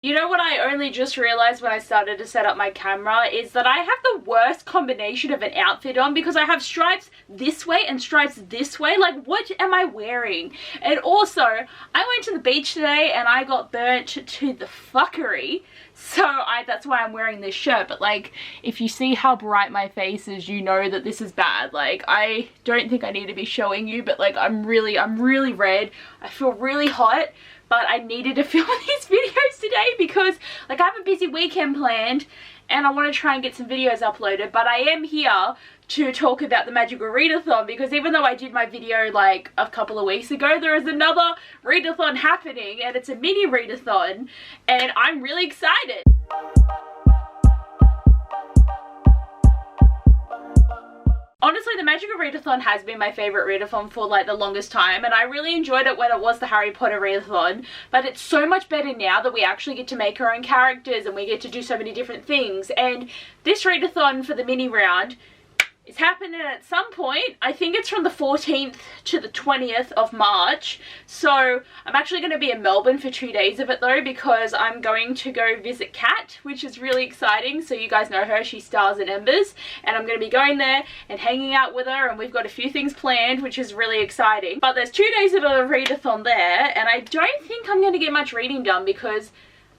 You know what I only just realized when I started to set up my camera is that I have the worst combination of an outfit on because I have stripes this way and stripes this way. Like, what am I wearing? And also, I went to the beach today and I got burnt to the fuckery. So that's why I'm wearing this shirt. But like, if you see how bright my face is, you know that this is bad. Like, I don't think I need to be showing you, but like, I'm really red. I feel really hot. But I needed to film these videos today because like I have a busy weekend planned and I want to try and get some videos uploaded. But I am here to talk about the magical readathon because even though I did my video like a couple of weeks ago, there is another readathon happening and it's a mini readathon and I'm really excited. Honestly, the Magical Readathon has been my favourite readathon for like the longest time, and I really enjoyed it when it was the Harry Potter readathon, but it's so much better now that we actually get to make our own characters and we get to do so many different things. And this readathon for the mini round is happening at some point. I think it's from the 14th to the 20th of March. So I'm actually going to be in Melbourne for 2 days of it though, because I'm going to go visit Kat, which is really exciting. So you guys know her, she stars in Embers, and I'm going to be going there and hanging out with her, and we've got a few things planned, which is really exciting. But there's 2 days of a readathon there, and I don't think I'm going to get much reading done because,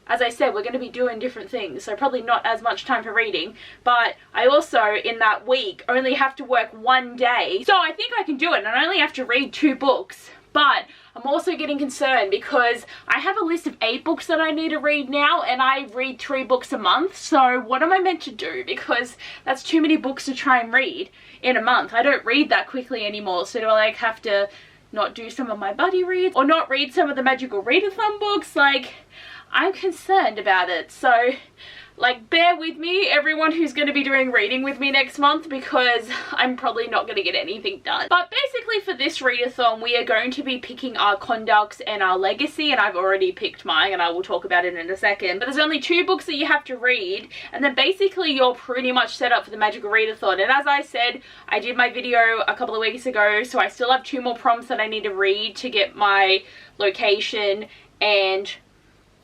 as I said, we're going to be doing different things, so probably not as much time for reading. But I also, in that week, only have to work 1 day. So I think I can do it, and I only have to read 2 books. But I'm also getting concerned because I have a list of 8 books that I need to read now, and I read 3 books a month. So what am I meant to do? Because that's too many books to try and read in a month. I don't read that quickly anymore, so do I like have to not do some of my buddy reads or not read some of the Magical Readathon books? Like, I'm concerned about it. So like, bear with me, everyone who's going to be doing reading with me next month, because I'm probably not going to get anything done. But basically for this readathon, we are going to be picking our conducts and our legacy, and I've already picked mine and I will talk about it in a second. But there's only 2 books that you have to read, and then basically you're pretty much set up for the magical readathon. And as I said, I did my video a couple of weeks ago, so I still have 2 more prompts that I need to read to get my location and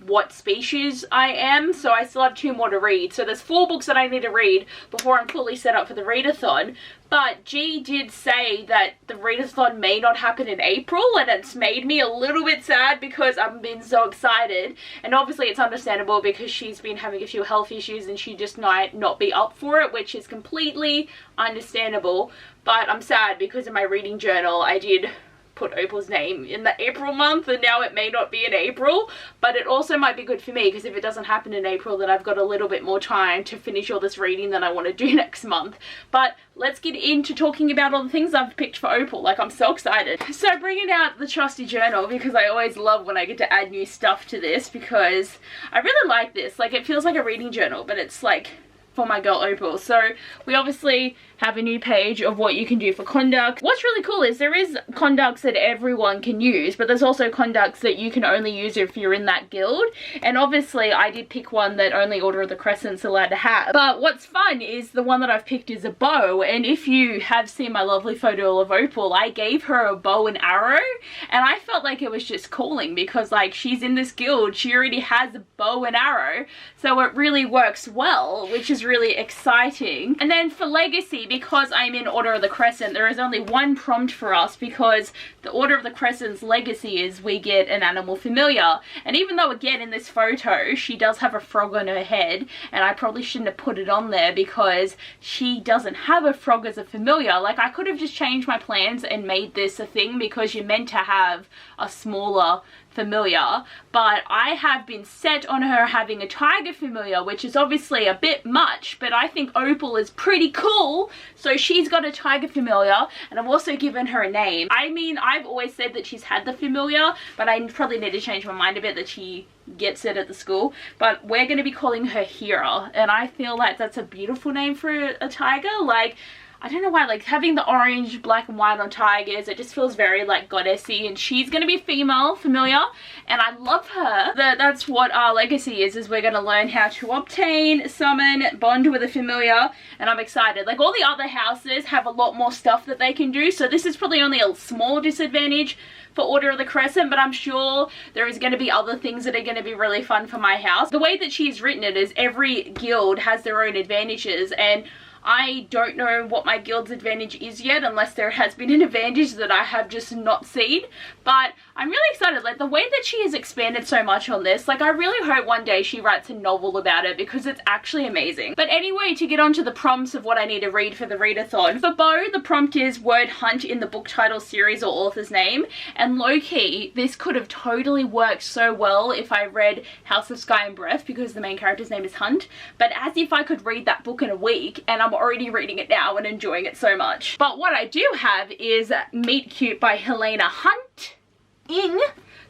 what species I am, so I still have 2 more to read. So there's 4 books that I need to read before I'm fully set up for the readathon. But G did say that the readathon may not happen in April, and it's made me a little bit sad because I've been so excited. And obviously it's understandable because she's been having a few health issues and she just might not be up for it, which is completely understandable. But I'm sad because in my reading journal I did put Opal's name in the April month, and now it may not be in April, but it also might be good for me because if it doesn't happen in April, then I've got a little bit more time to finish all this reading that I want to do next month. But let's get into talking about all the things I've picked for Opal. Like, I'm so excited. So bringing out the trusty journal, because I always love when I get to add new stuff to this, because I really like this. Like, it feels like a reading journal, but it's like for my girl Opal. So we obviously have a new page of what you can do for conduct. What's really cool is there is conducts that everyone can use, but there's also conducts that you can only use if you're in that guild. And obviously I did pick one that only Order of the Crescent's allowed to have. But what's fun is the one that I've picked is a bow, and if you have seen my lovely photo of Opal, I gave her a bow and arrow, and I felt like it was just calling because like she's in this guild, she already has a bow and arrow, so it really works well, which is really exciting. And then for legacy, because I'm in Order of the Crescent, there is only 1 prompt for us because the Order of the Crescent's legacy is we get an animal familiar. And even though again in this photo she does have a frog on her head, and I probably shouldn't have put it on there because she doesn't have a frog as a familiar. Like, I could have just changed my plans and made this a thing because you're meant to have a smaller familiar, but I have been set on her having a tiger familiar, which is obviously a bit much, but I think Opal is pretty cool, so she's got a tiger familiar, and I've also given her a name. I mean, I've always said that she's had the familiar, but I probably need to change my mind a bit that she gets it at the school. But we're going to be calling her Hera, and I feel like that's a beautiful name for a tiger. Like, I don't know why, like having the orange, black and white on tigers, it just feels very like goddessy, and she's gonna be female familiar, and I love her. That's what our legacy is we're gonna learn how to obtain, summon, bond with a familiar, and I'm excited. Like all the other houses have a lot more stuff that they can do, so this is probably only a small disadvantage for Order of the Crescent, but I'm sure there is going to be other things that are going to be really fun for my house. The way that she's written it is every guild has their own advantages, and I don't know what my guild's advantage is yet, unless there has been an advantage that I have just not seen. But I'm really excited, like the way that she has expanded so much on this. Like I really hope one day she writes a novel about it, because it's actually amazing. But anyway, to get on to the prompts of what I need to read for the readathon. For Bo, the prompt is word hunt in the book title, series or author's name. And low-key, this could have totally worked so well if I read House of Sky and Breath, because the main character's name is Hunt. But as if I could read that book in a week, and I'm already reading it now and enjoying it so much. But what I do have is Meet Cute by Helena Hunting.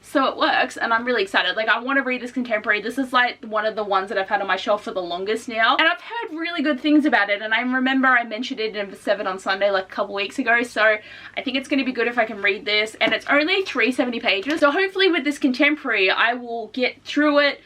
So it works, and I'm really excited. Like I want to read this contemporary. This is like one of the ones that I've had on my shelf for the longest now, and I've heard really good things about it, and I remember I mentioned it in 7 on Sunday like a couple weeks ago, so I think it's going to be good if I can read this. And it's only 370 pages, so hopefully with this contemporary I will get through it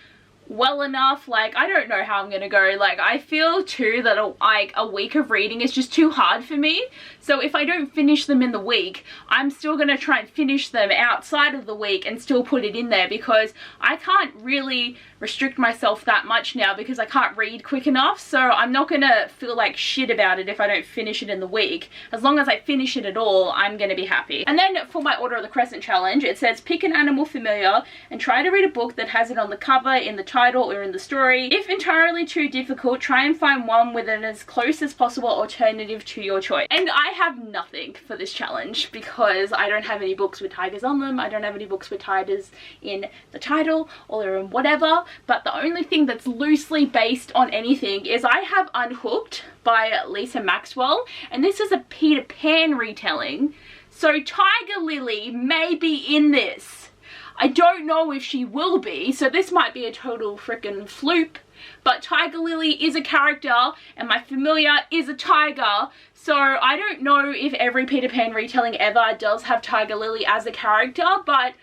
well enough. Like I don't know how I'm gonna go. Like I feel too that a week of reading is just too hard for me, so if I don't finish them in the week, I'm still gonna try and finish them outside of the week and still put it in there, because I can't really restrict myself that much now because I can't read quick enough. So I'm not gonna feel like shit about it if I don't finish it in the week. As long as I finish it at all, I'm gonna be happy. And then for my Order of the Crescent challenge, it says pick an animal familiar and try to read a book that has it on the cover, in the title or in the story. If entirely too difficult, try and find one with an as close as possible alternative to your choice. And I have nothing for this challenge because I don't have any books with tigers on them. I don't have any books with tigers in the title or in whatever. But the only thing that's loosely based on anything is I have Unhooked by Lisa Maxwell, and this is a Peter Pan retelling. So Tiger Lily may be in this. I don't know if she will be, so this might be a total freaking fluke. But Tiger Lily is a character, and my familiar is a tiger, so I don't know if every Peter Pan retelling ever does have Tiger Lily as a character, but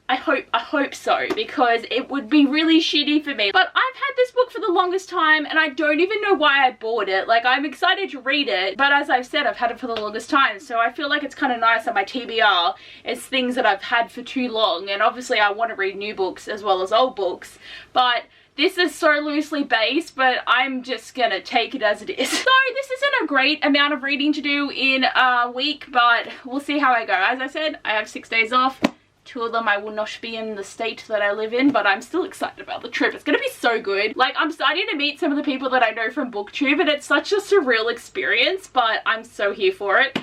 I hope so, because it would be really shitty for me. But I've had this book for the longest time, and I don't even know why I bought it. Like, I'm excited to read it, but as I've said, I've had it for the longest time, so I feel like it's kind of nice that my TBR is things that I've had for too long, and obviously I want to read new books as well as old books, but this is so loosely based, but I'm just gonna take it as it is. So this isn't a great amount of reading to do in a week, but we'll see how I go. As I said, I have 6 days off. 2 of them I will not be in the state that I live in, but I'm still excited about the trip. It's gonna be so good. Like, I'm starting to meet some of the people that I know from BookTube, and it's such a surreal experience, but I'm so here for it.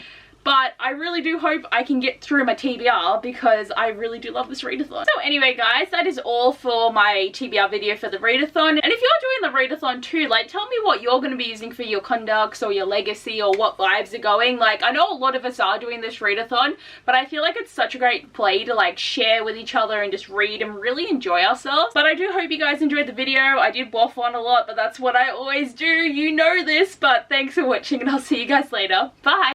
But I really do hope I can get through my TBR, because I really do love this readathon. So anyway guys, that is all for my TBR video for the readathon. And if you're doing the readathon too, like, tell me what you're going to be using for your conducts or your legacy, or what vibes are going. Like, I know a lot of us are doing this readathon, but I feel like it's such a great play to like share with each other and just read and really enjoy ourselves. But I do hope you guys enjoyed the video. I did waffle on a lot, but that's what I always do. You know this, but thanks for watching, and I'll see you guys later. Bye!